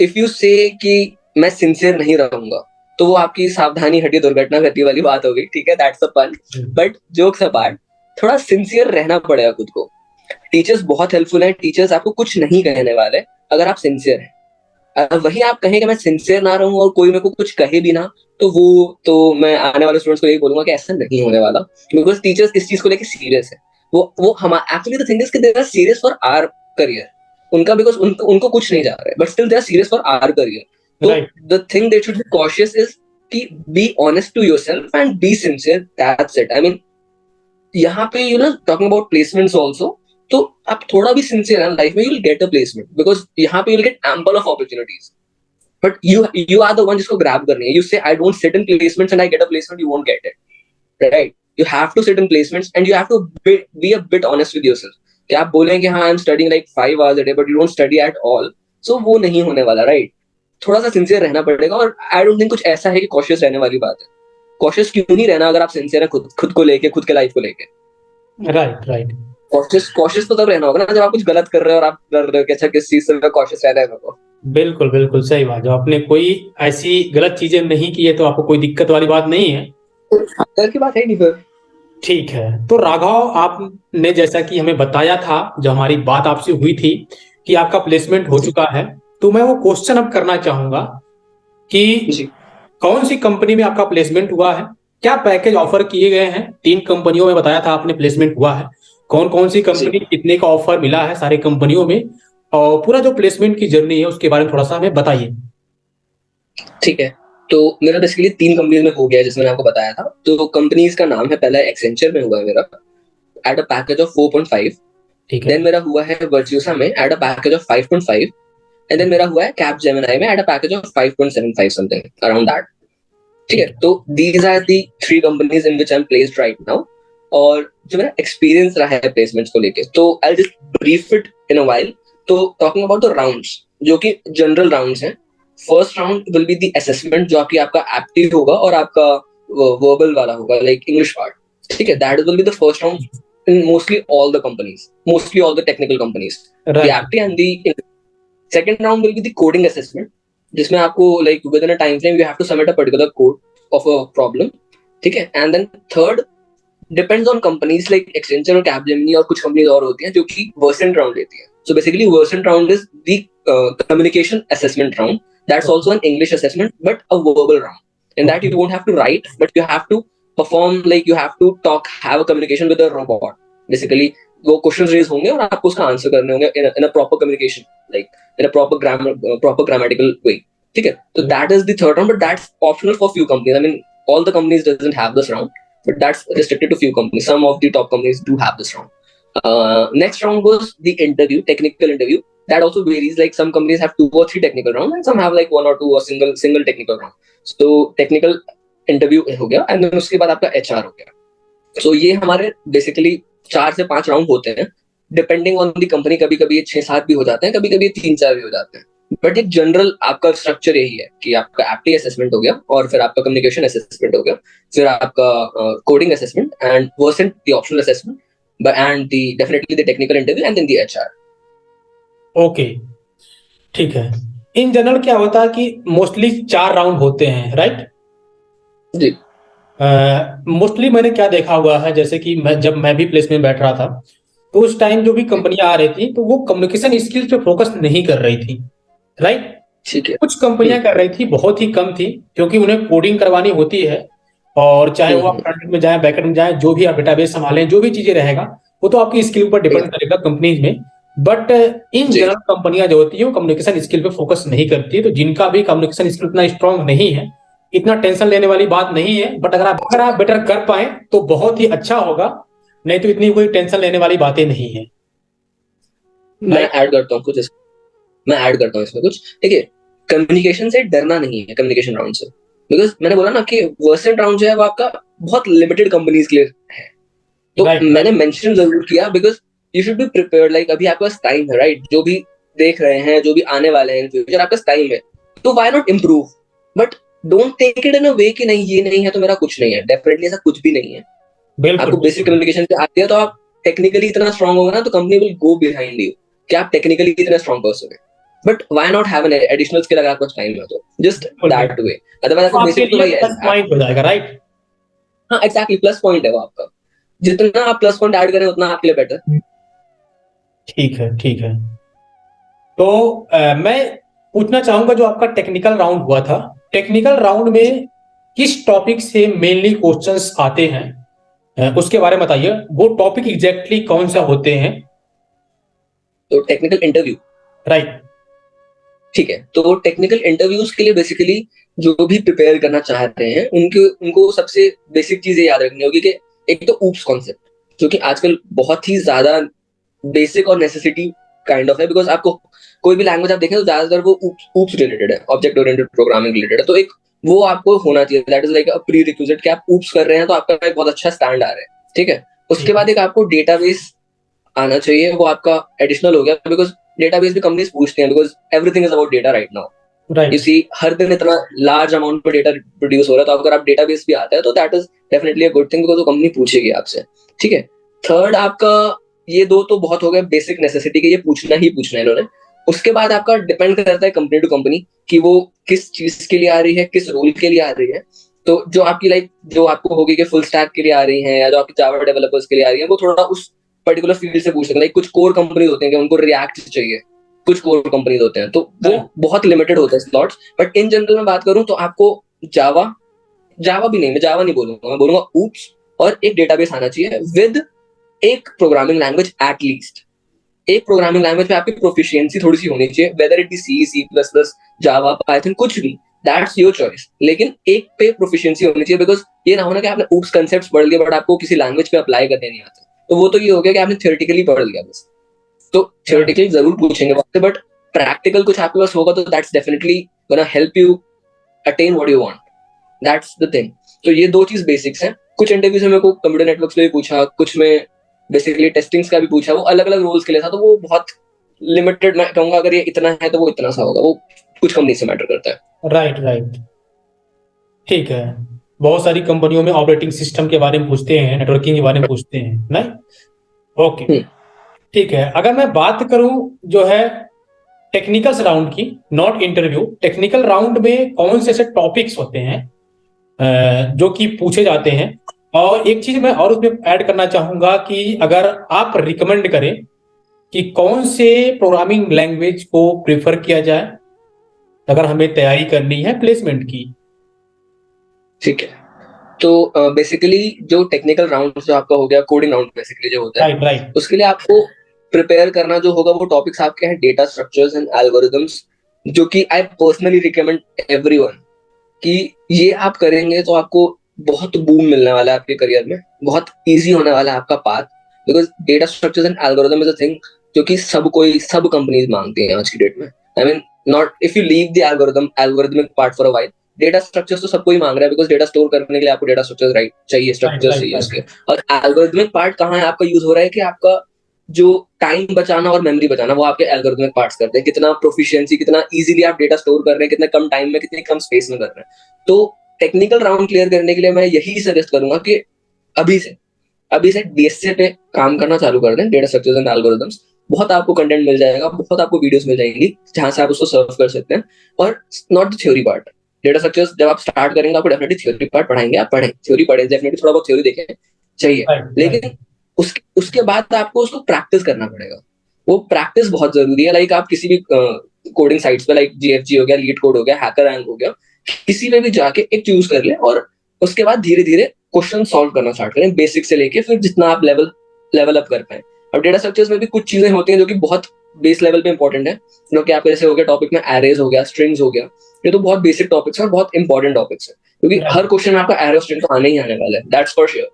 If you से कि मैं सिंसियर नहीं रहूंगा, तो वो आपकी सावधानी हटी दुर्घटना घटी वाली बात हो गई, ठीक है, दैट्स अ पन। बट जोक्स अपार्ट, थोड़ा सिंसियर रहना पड़ेगा खुद को। टीचर्स बहुत हेल्पफुल हैं, टीचर्स आपको कुछ नहीं कहने वाले अगर आप सिंसियर हैं। वही आप कहें कि मैं सिंसियर ना रहूं और कोई मेरे को कुछ कहे भी ना, तो मैं आने वाले स्टूडेंट्स को यही बोलूंगा कि ऐसा नहीं होने वाला, बिकॉज टीचर्स इस चीज को लेके सीरियस है। वो हम एक्चुअली द थिंग इज कि they are serious for our career, उनका बिकॉज उनको कुछ नहीं जा रहा है, but still they are serious for our career. तो the thing they should be cautious is कि be honest to yourself and be sincere, that's it. I mean यहाँ पे टॉकिंग अबाउट प्लेसमेंट्स आल्सो, तो आप थोड़ा भी सिंसियर है life में, you will get a placement, because यहाँ पे you will get ample of opportunities. But you are the one जिसको grab करनी है। You say I don't sit in placements and I get a placement, you won't get it, right? You have to sit in placements and you have to be a bit honest with yourself. कि आप बोलें कि हाँ I'm studying like 5 hours a day but you don't study at all, so वो नहीं होने वाला, right? थोड़ा सा सिंसियर रहना पड़ेगा, और I don't think कुछ ऐसा है कि cautious रहने वाली बात है। cautious क्यों नहीं रहना अगर आप सिंसियर है खुद को लेके, खुद के लाइफ को लेके। राइट। cautious तो तब रहना होगा ना जब आप कुछ गलत कर रहे हो और आप डर रहे हो कि अच्छा किस चीज से मैं cautious रहना है मेरे को। बिल्कुल सही बात, जब आपने कोई ऐसी गलत चीजें नहीं की है तो आपको कोई दिक्कत वाली बात नहीं है, डर की बात है नहीं फिर। ठीक है, तो राघव आपने जैसा कि हमें बताया था, जो हमारी बात आपसे हुई थी कि आपका प्लेसमेंट हो चुका है तो मैं वो क्वेश्चन अब करना चाहूंगा कि जी कौन सी कंपनी में आपका प्लेसमेंट हुआ है, क्या पैकेज ऑफर किए गए हैं, 3 कंपनियों में बताया था आपने प्लेसमेंट हुआ है, कौन कौन सी जी कंपनी कितने का ऑफर मिला है सारी कंपनियों में, और पूरा जो प्लेसमेंट की जर्नी है उसके बारे में थोड़ा सा हमें बताइए। ठीक है। तो मेरा बेसिकली 3 कंपनीज में हो गया जिसमें मैंने आपको बताया था। तो कंपनीज का नाम है, पहला एक्सेंचर में हुआ है मेरा एट अ पैकेज ऑफ 4.5। ठीक है। देन मेरा हुआ है वर्च्यूसा में at a package of 5.5। And then मेरा हुआ है कैप जेमिनाई में at a package of 5.75 something around that. ठीक है। ठीक है। तो these are the 3 companies in which I am placed right now. और जो मेरा एक्सपीरियंस रहा है प्लेसमेंट्स को लेके, तो I just brief it in a while. तो टॉकिंग अबाउट द राउंड्स, जो कि जनरल राउंड्स हैं। First round will be the assessment, जो आपकी आपका एप्टी होगा और आपका वर्बल वाला होगा, लाइक इंग्लिश पार्ट। ठीक है, that will be the first round in mostly all the companies, mostly all the technical companies, the right. apti and the second round will be the coding assessment, जिसमें आपको like within a time frame you have to submit a particular code of a problem. ठीक है। and then third depends on companies like Accenture और Capgemini और कुछ companies और होती हैं जो कि versant round लेती हैं. So basically versant round is the communication assessment round. That's also an English assessment but a verbal round. In that you won't have to write, but you have to perform, like you have to talk, have a communication with a robot. Basically वो questions raise होंगे और आपको उसका answer करने होंगे in a proper communication, like in a proper grammar, proper grammatical way. ठीक है। तो that is the third round, but that's optional for few companies. I mean all the companies doesn't have this round, but that's restricted to few companies. Some of the top companies do have this round. Next round was the interview, technical interview. That also varies. Like some companies have 2 or 3 technical rounds, and some have like 1 or 2 or single technical round. So technical interview हो गया, and then उसके बाद आपका HR हो गया. So ये हमारे basically 4 से 5 राउंड होते हैं, डिपेंडिंग ऑन दी कंपनी. कभी कभी ये 6-7 भी हो जाते हैं, कभी कभी 3-4 भी हो जाते हैं. बट एक जनरल आपका स्ट्रक्चर यही है कि आपका एप्टी असेसमेंट हो गया, और फिर आपका कम्युनिकेशन असेसमेंट हो गया, फिर आपका coding assessment and Versant the optional assessment, and the definitely the technical interview and then the HR. Okay. ठीक है। इन जनरल क्या होता है कि मोस्टली 4 राउंड होते हैं, राइट? जी मोस्टली मैंने क्या देखा हुआ है, जैसे कि जब मैं भी प्लेसमेंट बैठ रहा था तो उस टाइम जो भी कंपनियां आ रही थी तो वो कम्युनिकेशन स्किल्स पे फोकस नहीं कर रही थी, राइट? ठीक है. कुछ कंपनियां कर रही थी, बहुत ही कम थी, क्योंकि उन्हें कोडिंग करवानी होती है, और चाहे वो आप फ्रंट एंड में जाए, बैक एंड में जाए, जो भी आप डेटाबेस संभालें, जो भी चीजें रहेगा वो तो आपकी स्किल पर डिपेंड करेगा कंपनीज में। बट इन जी जनरल कंपनियां जो होती है वो कम्युनिकेशन स्किल पे फोकस नहीं करती है, तो जिनका भी कम्युनिकेशन स्किल उतना स्ट्रांग नहीं है, इतना टेंशन लेने वाली बात नहीं है। बट अगर आप बेटर कर पाए तो बहुत ही अच्छा होगा, नहीं तो इतनी कोई टेंशन लेने वाली बातें नहीं है। मैं ऐड करता हूँ कुछ मैं ऐड करता हूँ इसमें कुछ. देखिए, कम्युनिकेशन से डरना नहीं है, कम्युनिकेशन राउंड से. बिकॉज मैंने बोला ना कि वर्सेंट राउंड जो है वो आपका बहुत लिमिटेड कंपनीज के लिए है. तो मैंने मेंशन जरूर किया because you should be prepared. Like अभी आपके पास टाइम है, राइट? जो भी देख रहे हैं, जो भी आने वाले हैं इन फ्यूचर, आपके पास टाइम है, तो why not improve? But don't take it in a way कि नहीं ये नहीं है तो मेरा कुछ नहीं है. डेफिनेटली ऐसा कुछ भी नहीं है. आपको बेसिक कम्युनिकेशन से आती है तो आप टेक्निकली इतना स्ट्रांग होगा ना, तो company will go behind you कि आप टेक्निकली इतना स्ट्रांग पर्सन है. But why not have an additional skill? अगर आपके पास टाइम है तो जस्ट दैट वे. अदरवाइज आपको बेसिक तो भाई पॉइंट हो जाएगा, राइट? हाँ एग्जैक्टली, प्लस पॉइंट है वो आपका. जितना आप प्लस पॉइंट ऐड करें उतना आपके लिए बेटर. ठीक है, ठीक है। तो मैं पूछना चाहूंगा, जो आपका टेक्निकल राउंड हुआ था, टेक्निकल राउंड में किस टॉपिक से मेनली क्वेश्चंस आते हैं, उसके बारे में बताइए। वो टॉपिक एग्जैक्टली कौन सा होते हैं? तो टेक्निकल इंटरव्यू, राइट? ठीक है. तो टेक्निकल इंटरव्यूज के लिए बेसिकली जो भी प्रिपेयर करना चाह रहे हैं उनको सबसे बेसिक चीजें याद रखनी होगी कि एक तो ऊप्स कॉन्सेप्ट, जो कि आजकल बहुत ही ज्यादा बेसिक और नेसेसिटी काइंड ऑफ है. बिकॉज आपको कोई भी लैंग्वेज आप देखें तो ज्यादातर वो ऊप्स रिलेटेड है, ऑब्जेक्ट ओरिएंटेड प्रोग्रामिंग रिलेटेड है. तो एक वो आपको होना चाहिए, that is like a pre requisite कि आप ऊप्स कर रहे हैं तो आपका एक बहुत अच्छा स्टैंड आ रहा है. ठीक है. उसके बाद एक आपको डेटाबेस आना चाहिए, वो आपका एडिशनल हो गया. बिकॉज डेटाबेस भी कंपनीज पूछते हैं, because everything is about data right now. Right. You see, हर दिन इतना लार्ज अमाउंट में डेटा प्रोड्यूस हो रहा है, तो अगर आप डेटाबेस भी आता है तो that is definitely a good thing, because वो कंपनी पूछेगी आपसे. ठीक है. थर्ड आपका ये दो तो बहुत हो गए बेसिक नेसेसिटी के, ये पूछना ही पूछना है इन्होंने. उसके बाद आपका डिपेंड करता है कंपनी टू कंपनी कि वो किस चीज के लिए आ रही है, किस रोल के लिए आ रही है. तो जो आपकी लाइक जो आपको होगी कि फुल स्टैक के लिए आ रही है, या जो आपकी जावा डेवलपर्स के लिए आ रही है, वो थोड़ा उस पर्टिकुलर फील्ड से पूछ सकते हैं. कुछ कोर कंपनी होते हैं कि उनको रिएक्ट चाहिए, कुछ कोर कंपनीज होते हैं, तो वो बहुत लिमिटेड होते हैं स्लॉट्स। बट इन जनरल में बात करूं तो आपको जावा जावा भी नहीं, मैं जावा नहीं बोलूंगा, मैं बोलूंगा ऊप्स और एक डेटाबेस आना चाहिए विद एक प्रोग्रामिंग लैंग्वेज एट लीस्ट। एक प्रोग्रामिंग लैंग्वेज पे आपकी प्रोफिशिएंसी थोड़ी सी होनी चाहिए, whether it be C, C plus plus, Java, Python, कुछ भी, दैट्स योर चॉइस। लेकिन एक पे प्रोफिशिएंसी होनी चाहिए, बिकॉज ये ना होना कि आपने ऊप्स कंसेप्ट्स पढ़ लिए बट आपको किसी लैंग्वेज पे अप्लाई करने नहीं आते, तो वो तो ये हो गया कि आपने थियोरेटिकली पढ़ लिया बस। तो थियोरेटिकली जरूर पूछेंगे वहां से, बट प्रैक्टिकल कुछ आपके पास होगा तो that's definitely gonna help you attain what you want, that's the thing. तो ये दो चीज बेसिक्स हैं। कुछ इंटरव्यूज में मेरे को कंप्यूटर नेटवर्क्स पे भी पूछा, कुछ में बेसिकली टेस्टिंग्स का भी पूछा, वो अलग अलग रोल्स के लिए था, तो वो बहुत लिमिटेड, मैं कहूंगा अगर ये इतना है तो वो इतना सा होगा, वो कुछ कंपनी से मैटर करता है। राइट राइट, ठीक है। बहुत सारी कंपनियों में ऑपरेटिंग सिस्टम के बारे में पूछते हैं, नेटवर्किंग के बारे में पूछते हैं, नहीं? ओके, ठीक है। अगर मैं बात करूं जो है टेक्निकल राउंड की, नॉट इंटरव्यू, टेक्निकल राउंड में कौन से ऐसे टॉपिक्स होते हैं जो कि पूछे जाते हैं? और एक चीज मैं और उसमें ऐड करना चाहूंगा कि अगर आप रिकमेंड करें कि कौन से प्रोग्रामिंग लैंग्वेज को प्रेफर किया जाए अगर हमें तैयारी करनी है प्लेसमेंट की। ठीक है, तो बेसिकली जो टेक्निकल राउंड जो आपका हो गया, कोडिंग राउंड बेसिकली जो होता है, राइट राइट, उसके लिए आपको प्रिपेयर करना जो होगा वो टॉपिक्स आपके हैं डेटा स्ट्रक्चर्स एंड एल्गोरिदम्स, जो कि आई पर्सनली रिकमेंड एवरीवन कि ये आप करेंगे तो आपको बहुत बूम मिलने वाला है आपके करियर में, बहुत इजी होने वाला है आपका path, because data structures and algorithm is a thing जो कि सब कंपनीज मांगती हैं आज की डेट में। I mean not if you leave the algorithmic part for a while, data structures तो सब कोई मांग रहा है, बिकॉज डेटा स्टोर करने के लिए आपको डेटा स्ट्रक्चर्स राइट चाहिए, स्ट्रक्चर्स चाहिए उसके। और एल्गोरिदमिक पार्ट कहाँ है आपका यूज हो रहा है कि आपका जो टाइम बचाना और मेमोरी बचाना वो आपके एल्गोरिथमिक पार्ट्स करते हैं, कितना प्रोफिशिएंसी, कितना इजीली आप डेटा स्टोर कर रहे हैं, कितने कम टाइम में, कितनी कम स्पेस में कर रहे हैं। तो टेक्निकल राउंड क्लियर करने के लिए मैं यही सजेस्ट करूंगा कि अभी से डीएसए पे काम करना चालू कर दें, डेटा स्ट्रक्चर्स एंड एल्गोरिथम्स। बहुत आपको कंटेंट मिल जाएगा, बहुत आपको वीडियोस मिल जाएंगी जहां से आप उसको सर्व कर सकते हैं। और not the theory part, data structures जब आप स्टार्ट करेंगे आपको डेफिनेटली थ्योरी पार्ट पढ़ाएंगे, आप पढ़ें, थ्योरी पढ़ें, डेफिनेटली थोड़ा बहुत थ्योरी देखें चाहिए, लेकिन उसके बाद आपको उसको प्रैक्टिस करना पड़ेगा। वो प्रैक्टिस बहुत जरूरी है। लाइक आप किसी भी कोडिंग साइट्स पे, लाइक जीएफजी हो गया, लीड कोड हो गया, हैकर रैंक हो गया, किसी पे भी जाके एक चूज कर ले और उसके बाद धीरे धीरे क्वेश्चन सॉल्व करना स्टार्ट करें, बेसिक से लेके फिर जितना आप लेवल अप कर पाए। अब डेटा स्ट्रक्चर्स में भी कुछ चीजें होती हैं जो कि बहुत बेस लेवल पे इंपॉर्टेंट है, जो कि आपके जैसे हो गया टॉपिक में एरेज हो गया, स्ट्रिंग्स हो गया, ये तो बहुत बेसिक टॉपिक्स है और बहुत इंपॉर्टेंट टॉपिक्स है, क्योंकि हर क्वेश्चन में आपका एरे स्ट्रिंग तो आने ही आने वाला है, दैट्स फॉर श्योर।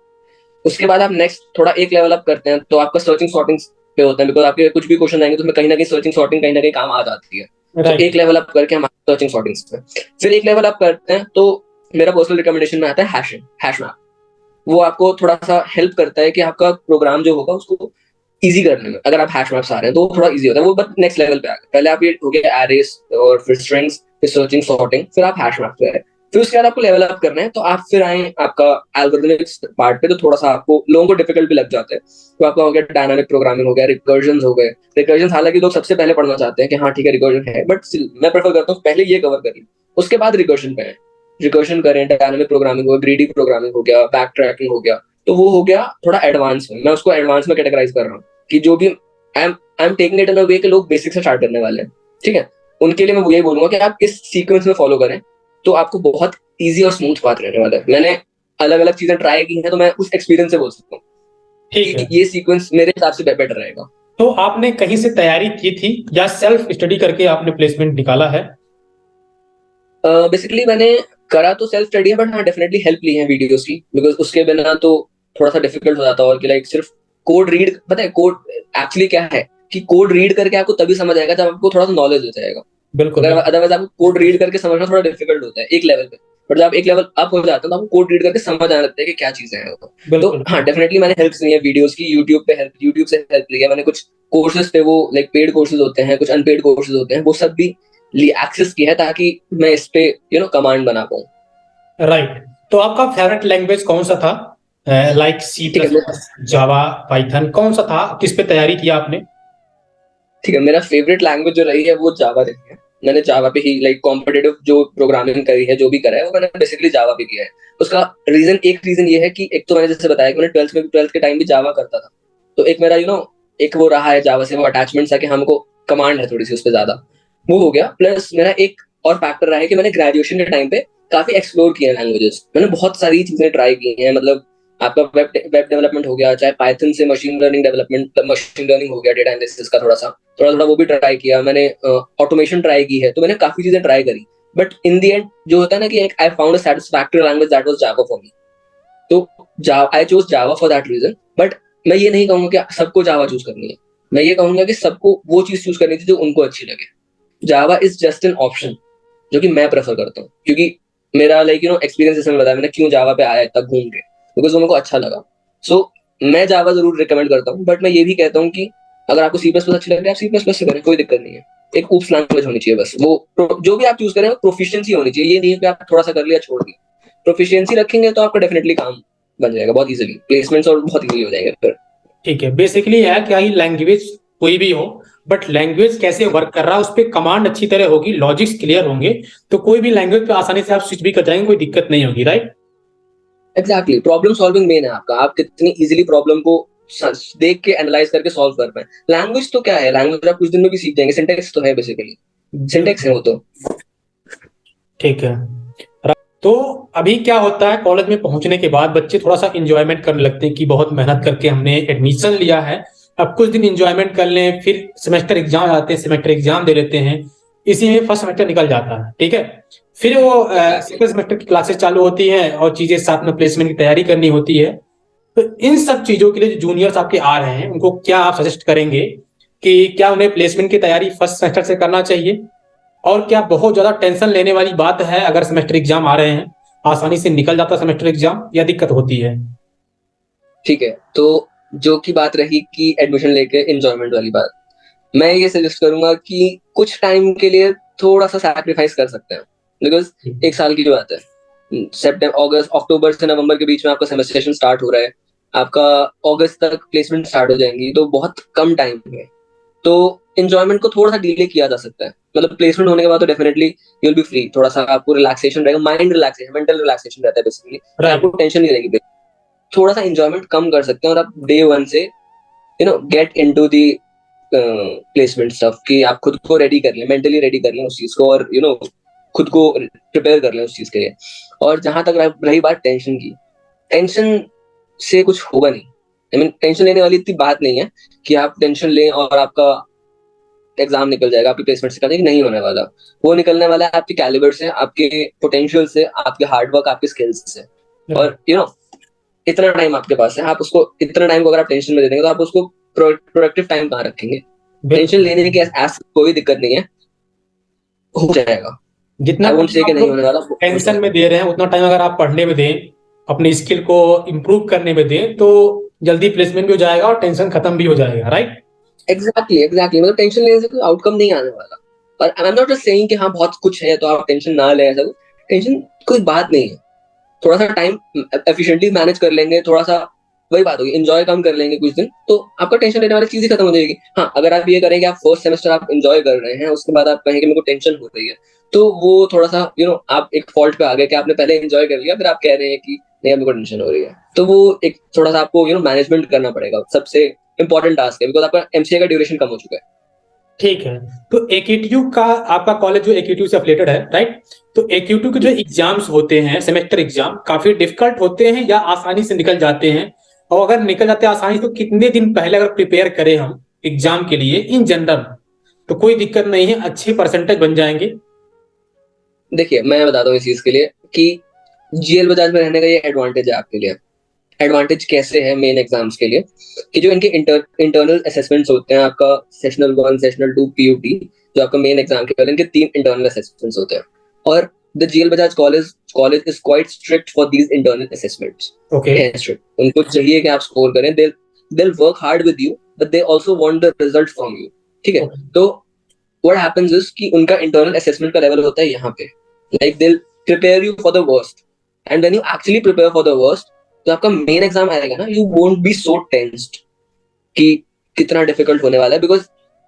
उसके बाद आप नेक्स्ट थोड़ा एक लेवल अप करते हैं तो आपका सर्चिंग सॉर्टिंग पे होता है, बिकॉज आपके कुछ भी क्वेश्चन आएंगे तो उसमें कहीं ना कहीं सर्चिंग सॉर्टिंग कहीं ना कहीं काम आ जाती है। तो एक लेवल अप करके हम सर्चिंग सॉर्टिंग्स पे फिर एक लेवल अप करते हैं, तो मेरा पर्सनल रिकमेंडेशन में आता है हैश मैप। वो आपको थोड़ा सा हेल्प करता है कि आपका प्रोग्राम जो होगा उसको इजी करने में, अगर आप हैश मैप्स आ रहे हैं तो थोड़ा इजी होता है वो, बट नेक्स्ट लेवल पे आ गया। पहले आप ये हो गया एरेस और फिर स्ट्रिंग्स, फिर सर्चिंग सॉर्टिंग, फिर आप हैश मैप पे आए, फिर उसके बाद आपको लेवल अप करना है तो आप फिर आए आपका एल्गोरिथमिक पार्ट पे, तो थोड़ा सा आपको लोगों को डिफिकल्ट भी लग जाता है। तो आपका हो गया डायनामिक प्रोग्रामिंग, हो गया रिकर्जन हो गए। रिकर्जन हालांकि लोग सबसे पहले पढ़ना चाहते हैं कि हाँ ठीक है रिकर्जन है, बट मैं प्रेफर करता हूँ पहले ये कवर करिए, उसके बाद रिकर्जन पे आए। रिकर्जन करें, डायनामिक प्रोग्रामिंग हो गया, ग्रीडी प्रोग्रामिंग हो गया, बैक ट्रैकिंग हो गया, तो वो हो गया थोड़ा एडवांस में। मैं उसको एडवांस में कैटेगराइज कर रहा हूँ कि जो भी I am taking it in a way कि लोग बेसिक से स्टार्ट करने वाले हैं, ठीक है, उनके लिए मैं यही बोलूंगा कि आप इस सीक्वेंस में फॉलो करें तो आपको बहुत इजी और स्मूथ पाथ रहने वाला है। मैंने अलग अलग चीजें ट्राई की हैं तो मैं उस एक्सपीरियंस से बोल सकता हूँ कि ये सीक्वेंस मेरे हिसाब से बेटर रहेगा। तो आपने कहीं से तैयारी की थी या सेल्फ स्टडी करके आपने प्लेसमेंट निकाला है? बेसिकली मैंने करा तो सेल्फ स्टडी है, बट हाँ डेफिनेटली हेल्प ली है वीडियोस की, बिकॉज उसके बिना तो थोड़ा सा डिफिकल्ट हो जाता है। और कि लाइक सिर्फ कोड रीड, पता है कोड एक्चुअली क्या है कि कोड रीड करके आपको तभी समझ आएगा जब आपको थोड़ा सा नॉलेज हो जाएगा। बिल्कुल, अगर अदरवाइज आपको कोड रीड करके समझना थोड़ा डिफिकल्ट होता है एक लेवल पे, बट जब आप एक लेवल अप हो जाते हो तो आपको कोड रीड करके समझ आने लगता है कि क्या चीजें हैं वो। तो हाँ डेफिनेटली मैंने हेल्प ली है वीडियोस की, यूट्यूब से हेल्प ली है मैंने। कुछ कोर्सेज पे, वो लाइक पेड कोर्सेज होते हैं, कुछ अनपेड कोर्सेज होते हैं, वो सब भी एक्सेस किया है ताकि मैं इस पे कमांड बना पाऊँ। राइट, तो आपका फेवरेट लैंग्वेज कौन सा था? लाइक सी प्लस प्लस, जावा, पाइथन, कौन सा था? किस पे तैयारी किया आपने? ठीक है, मेरा फेवरेट लैंग्वेज जो रही है वो जावा रही है। मैंने जावा पे ही लाइक कॉम्पिटिटिव जो प्रोग्रामिंग करी है, जो भी करा है वो मैंने बेसिकली जावा पे किया है। उसका एक रीजन ये है कि एक तो मैंने जैसे बताया कि मैंने ट्वेल्थ के टाइम भी जावा करता था, तो एक मेरा एक वो रहा है जावा से वो अटैचमेंट सा कि हमको कमांड है थोड़ी सी उस पर ज्यादा, वो हो गया। प्लस मेरा एक और फैक्टर रहा है कि मैंने ग्रेजुएशन के टाइम पे काफी एक्सप्लोर किया लैंग्वेजेस, मैंने बहुत सारी चीजें ट्राई की हैं। मतलब आपका वेब डेवलपमेंट हो गया, चाहे पाइथन से machine learning development, machine learning हो गया, डेटा एनालिसिस का थोड़ा थोड़ा वो भी ट्राई किया मैंने, ऑटोमेशन ट्राई की है, तो मैंने काफी चीजें ट्राई करी। बट इन द एंड जो होता है ना कि I found a satisfactory language, that was Java for me. तो I choose Java for that reason. But मैं ये नहीं कहूंगा कि सबको जावा चूज करनी है, मैं ये कहूंगा कि सबको वो चीज चूज करनी थी जो उनको अच्छी लगे। Java is just an option जो कि मैं प्रेफर करता हूँ, क्योंकि मेरा एक्सपीरियंस जैसे मैं बताया, मैंने क्यों जावा पे आया तक घूम के, बिकॉज वो मेरे को अच्छा लगा। सो मैं जावा जरूर रिकमेंड करता हूँ, बट मैं ये भी कहता हूँ कि अगर आपको सी प्लस प्लस अच्छी लग रही है, आप सी प्लस प्लस से करें, कोई दिक्कत नहीं है। एक ऊप्स लैंग्वेज होनी चाहिए बस, वो जो भी आप चूज करें प्रोफिशिएंसी होनी चाहिए। ये नहीं है कि आप थोड़ा सा कर लिया छोड़ दिया, प्रोफिशिएंसी रखेंगे तो आपका डेफिनेटली काम बन जाएगा बहुत इजीली, प्लेसमेंट्स और बहुत इजीली हो जाएंगे फिर। ठीक है, बेसिकली है क्या ही लैंग्वेज कोई भी हो, बट लैंग्वेज कैसे वर्क कर रहा है उस पर कमांड अच्छी तरह होगी, लॉजिक्स क्लियर होंगे, तो कोई भी लैंग्वेज पे आसानी से आप स्विच भी कर जाएंगे, कोई दिक्कत नहीं होगी, right? Exactly, problem solving main है आपका, आप कितनी इजीली प्रॉब्लम को देख के एनालाइज करके सॉल्व कर पाए। लैंग्वेज तो क्या है, लैंग्वेज आप कुछ दिन में भी सीख जाएंगे, सिंटेक्स तो है बेसिकली, सिंटेक्स है वो तो। ठीक है। तो अभी क्या होता है, कॉलेज में पहुंचने के बाद बच्चे थोड़ा सा इंजॉयमेंट करने लगते हैं कि बहुत मेहनत करके हमने एडमिशन लिया है, अब कुछ दिन इंजॉयमेंट कर लें, फिर सेमेस्टर एग्जाम आते हैं, सेमेस्टर एग्जाम दे लेते हैं, इसी में फर्स्ट सेमेस्टर निकल जाता है। ठीक है, फिर वो सेकंड सेमेस्टर की क्लासेस चालू होती हैं और चीजें साथ में प्लेसमेंट की तैयारी करनी होती है। तो इन सब चीजों के लिए जो जूनियर्स आपके आ रहे हैं उनको क्या आप सजेस्ट करेंगे कि क्या उन्हें प्लेसमेंट की तैयारी फर्स्ट सेमेस्टर से करना चाहिए, और क्या बहुत ज्यादा टेंशन लेने वाली बात है अगर सेमेस्टर एग्जाम आ रहे हैं, आसानी से निकल जाता सेमेस्टर एग्जाम या दिक्कत होती है? ठीक है, तो जो की बात रही कि एडमिशन लेके एंजॉयमेंट वाली बात, मैं ये सजेस्ट करूंगा कि कुछ टाइम के लिए थोड़ा सा सैक्रिफाइस कर सकते हैं, बिकॉज एक साल की बात है, सितंबर अगस्त अक्टूबर से नवंबर के बीच में आपका सेमेस्टर स्टार्ट हो रहा है, आपका अगस्त तक प्लेसमेंट स्टार्ट हो जाएंगी, तो बहुत कम टाइम है। तो एंजॉयमेंट को थोड़ा सा डिले किया जा सकता है, मतलब प्लेसमेंट होने के बाद तो definitely you will be free, थोड़ा सा आपको रिलैक्सेशन रहेगा, माइंड रिलैक्सेशन, मेंटल रिलैक्सेशन रहता है बेसिकली, आपको टेंशन नहीं रहेगी। थोड़ा सा एंजॉयमेंट कम कर सकते हैं और आप डे वन से get into the placement stuff, कि आप खुद को रेडी कर लें, मेंटली रेडी कर लें उस चीज को, और खुद को प्रिपेयर कर लें उस चीज के लिए। और जहां तक रही बात टेंशन की, टेंशन से कुछ होगा नहीं, आई मीन टेंशन लेने वाली इतनी बात नहीं है कि आप टेंशन लें और आपका एग्जाम निकल जाएगा, आपकी प्लेसमेंट से कहीं नहीं होने वाला। वो निकलने वाला है आपके कैलिबर से, आपके पोटेंशियल से, आपके हार्डवर्क, आपके स्किल्स से। और इतना टाइम आपके पास है, आप उसको, इतना टाइम को अगर आप टेंशन में दे देंगे तो आप उसको प्रोडक्टिव टाइम कहाँ रखेंगे? टेंशन लेने की कोई दिक्कत नहीं है, हो जाएगा। जितना नहीं होने वाला, टेंशन में दे रहे हैं उतना टाइम अगर आप पढ़ने में दें, अपनी स्किल को इम्प्रूव करने में दें, तो जल्दी प्लेसमेंट भी हो जाएगा और टेंशन खत्म भी हो जाएगा, राइट? एग्जैक्टली, मतलब टेंशन लेने से कोई आउटकम नहीं आने वाला। और आई एम नॉट जस्ट सेइंग कि हाँ बहुत कुछ है तो आप टेंशन ना लें, ऐसा टेंशन कोई बात नहीं है। थोड़ा सा टाइम एफिशिएंटली मैनेज कर लेंगे, थोड़ा सा वही बात होगी, एंजॉय कम कर लेंगे कुछ दिन, तो आपका टेंशन लेने वाली चीज ही खत्म हो जाएगी। हाँ, अगर आप ये करेंगे, आप फर्स्ट सेमेस्टर आप एंजॉय कर रहे हैं, उसके बाद आप कहेंगे मेरे को टेंशन हो रही है, तो वो थोड़ा सा आप एक फॉल्ट पे आ गए कि आपने पहले एंजॉय कर लिया, फिर आप कह रहे हैं कि नहीं मेरे को टेंशन हो रही है। तो वो एक थोड़ा सा आपको मैनेजमेंट करना पड़ेगा, सबसे इंपॉर्टेंट टास्क है, बिकॉज आपका एमसीए का ड्यूरेशन कम हो चुका है। ठीक है, तो एकेटीयू का आपका कॉलेज जो एकेटीयू से एफिलिएटेड है, राइट? तो एकेटीयू के जो एग्जाम्स होते हैं, सेमेस्टर एग्जाम, काफी डिफिकल्ट होते हैं या आसानी से निकल जाते हैं? और अगर निकल जाते हैं आसानी तो कितने दिन पहले अगर प्रिपेयर करें हम एग्जाम के लिए इन जनरल, तो कोई दिक्कत नहीं है, अच्छे परसेंटेज बन जाएंगे? देखिए, मैं बताता हूँ इस चीज के लिए कि जीएल बजाज में रहने का ये एडवांटेज है आपके लिए। एडवांटेज कैसे है मेन एग्जाम्स के लिए, कि जो इनके इंटरनल असेसमेंट्स होते हैं, आपका सेशनल 1, सेशनल 2, पीयूटी, जो आपका मेन एग्जाम के पहले, इनके 3 इंटरनल असेसमेंट्स होते हैं। और the GL Bajaj college is quite strict for these internal assessments. उनको चाहिए कि आप स्कोर करें, they'll work hard with you, but they also want the result from you। ठीक है, तो what happens is कि उनका इंटरनल असेसमेंट का लेवल होता है यहाँ पे, like they'll prepare you for the worst, and when you actually prepare for the worst, तो आपका मेन एग्जाम आएगा ना, you won't be so tensed कि कितना डिफिकल्ट होने वाला है, because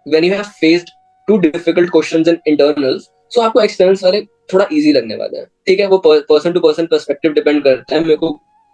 when you have faced 2 difficult questions in internals, so आपको एक्सटर्नल्स वाले थोड़ा इजी लगने वाला है। ठीक है, वो person to person perspective depend करता है।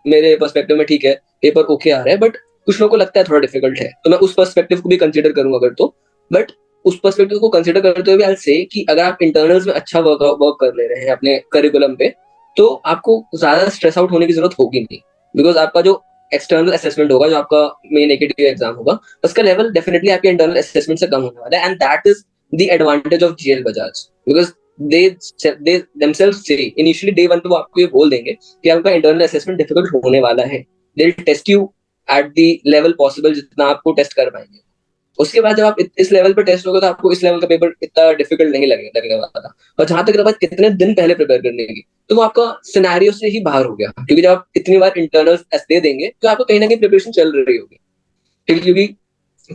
मेरे पर्सपेक्टिव में ठीक है, पेपर ओके आ रहा है, बट कुछ लोगों को लगता है थोड़ा डिफिकल्ट है, तो मैं उस पर्सपेक्टिव को भी कंसीडर करूंगा अगर तो। बट उस पर्सपेक्टिव को कंसिडर करते हुए आई से कि अगर आप इंटरनल्स में अच्छा वर्क कर ले रहे हैं अपने करिकुलम पे, तो आपको ज्यादा स्ट्रेस आउट होने की जरूरत होगी नहीं, बिकॉज आपका जो एक्सटर्नल असेसमेंट होगा, जो आपका मेन एकेडमिक एग्जाम होगा, उसका लेवल डेफिनेटली आपके इंटरनल असेसमेंट से कम होने वाला है, and that is the advantage of GL Bajaj, because they themselves say initially day one पे वो आपको ये बोल देंगे कि आपका इंटरनल असेसमेंट डिफिकल्ट होने वाला है, they will test you at the level possible जितना आपको टेस्ट कर पाएंगे। उसके बाद जब आप इस लेवल पे टेस्ट होगा तो आपको इस लेवल का पेपर इतना डिफिकल्ट नहीं लगने वाला। और जहां तक बात कितने दिन पहले प्रिपेयर करने की, तो वो आपका सिनेरियो से ही बाहर हो गया, क्योंकि जब आप इतनी बार इंटरनल दे देंगे तो आपको कहीं ना कहीं प्रिपरेशन चल रही होगी, ठीक है, क्योंकि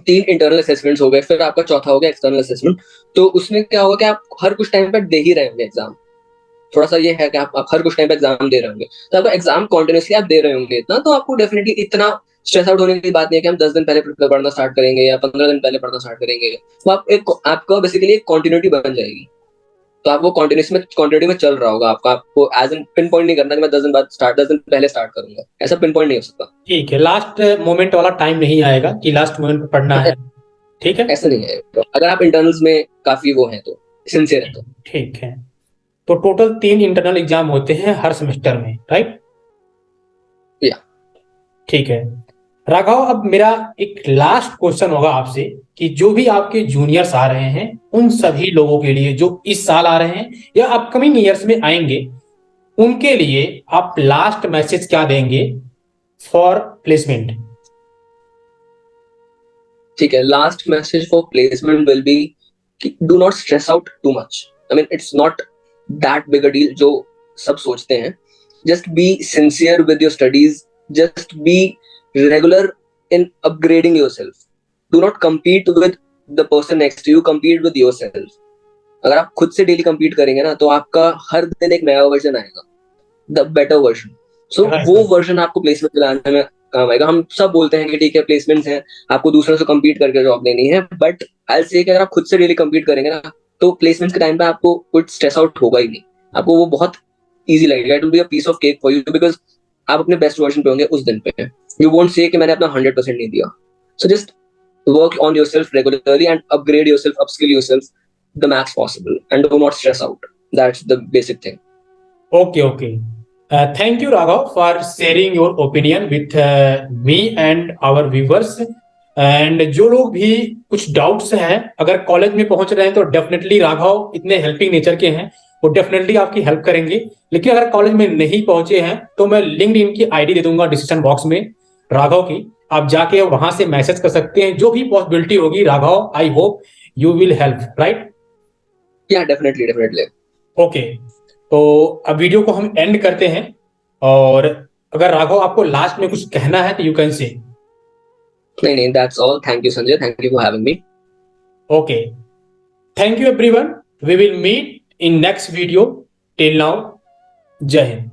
3 इंटरनल असेसमेंट्स हो गए, फिर आपका चौथा हो गया एक्सटर्नल असेसमेंट। तो उसमें क्या होगा कि आप हर कुछ टाइम पर दे ही रहे होंगे एग्जाम। थोड़ा सा ये है कि आप हर कुछ टाइम पे एग्जाम दे रहे होंगे, तो आपका एग्जाम कॉन्टिन्यूसली आप दे रहे होंगे इतना, तो आपको डेफिनेटली इतना स्ट्रेस आउट होने की बात नहीं है कि हम 10 दिन पहले पढ़ना स्टार्ट करेंगे या 15 दिन पहले पढ़ना स्टार्ट करेंगे। तो आपका बेसिकली एक कॉन्टिन्यूटी बन जाएगी, तो आप वो कॉन्टिन्यूटी में चल रहा होगा आपका। आपको एज एन पिन पॉइंट नहीं करना कि मैं 10 दिन पहले स्टार्ट करूंगा, ऐसा पिन पॉइंट नहीं हो सकता। ठीक है, लास्ट मोमेंट वाला टाइम नहीं आएगा कि लास्ट मोमेंट पे पढ़ना है, ठीक है, ऐसा नहीं है। तो अगर आप इंटरनल्स में काफी वो है तो सिंसियर है तो ठीक है। तो टोटल 3 इंटरनल एग्जाम होते हैं हर सेमेस्टर में, राइट? या ठीक है राघव, अब मेरा एक लास्ट क्वेश्चन होगा आपसे कि जो भी आपके जूनियर्स आ रहे हैं उन सभी लोगों के लिए जो इस साल आ रहे हैं या अपकमिंग ईयर्स में आएंगे, उनके लिए आप लास्ट मैसेज क्या देंगे फॉर प्लेसमेंट? ठीक है, last message for placement will be कि do not stress out too much. I mean it's not that big a deal जो सब सोचते हैं। Just be sincere with your studies, just be regular in upgrading yourself. Do not compete with the person next to you, compete with yourself। अगर आप खुद से daily compete करेंगे ना, तो आपका हर दिन एक नया वर्जन आएगा, द बेटर वर्जन। सो वो वर्जन आपको प्लेसमेंट दिलाने में काम आएगा। हम सब बोलते हैं कि ठीक है प्लेसमेंट्स हैं, आपको दूसरों से compete करके जॉब लेनी है, बट आई से कि अगर आप खुद से डेली compete करेंगे ना, तो प्लेसमेंट्स के टाइम पे आपको कुछ स्ट्रेस आउट होगा ही नहीं, आपको वो बहुत ईजी लगेगा। It will be a piece of cake for you, because आप अपने बेस्ट वर्जन पे होंगे उस दिन पे। यू वोंट से कि मैंने अपना 100% नहीं दिया। So just work on yourself regularly and upgrade yourself, upskill yourself the max possible, and do not stress out. That's the basic thing. Okay. Thank you, Raghav, for sharing your opinion with me and our viewers. And जो लोग भी कुछ doubts हैं, अगर college में पहुंच रहे हैं तो डेफिनेटली राघव इतने हेल्पिंग नेचर के हैं, वो डेफिनेटली आपकी हेल्प करेंगे। लेकिन अगर कॉलेज में नहीं पहुंचे हैं तो मैं लिंक्डइन की आईडी दे दूंगा डिस्क्रिप्शन बॉक्स में राघव की, आप जाके वहां से मैसेज कर सकते हैं। जो भी पॉसिबिलिटी होगी Raghav, I hope you will help, right? या डेफिनेटली। ओके, तो अब वीडियो को हम एंड करते हैं, और अगर राघव आपको लास्ट में कुछ कहना है तो यू कैन से। नहीं, that's all. Thank you Sanjay, thank you for having me. Okay, thank you everyone, we will meet in next video. Till now, Jai Hind.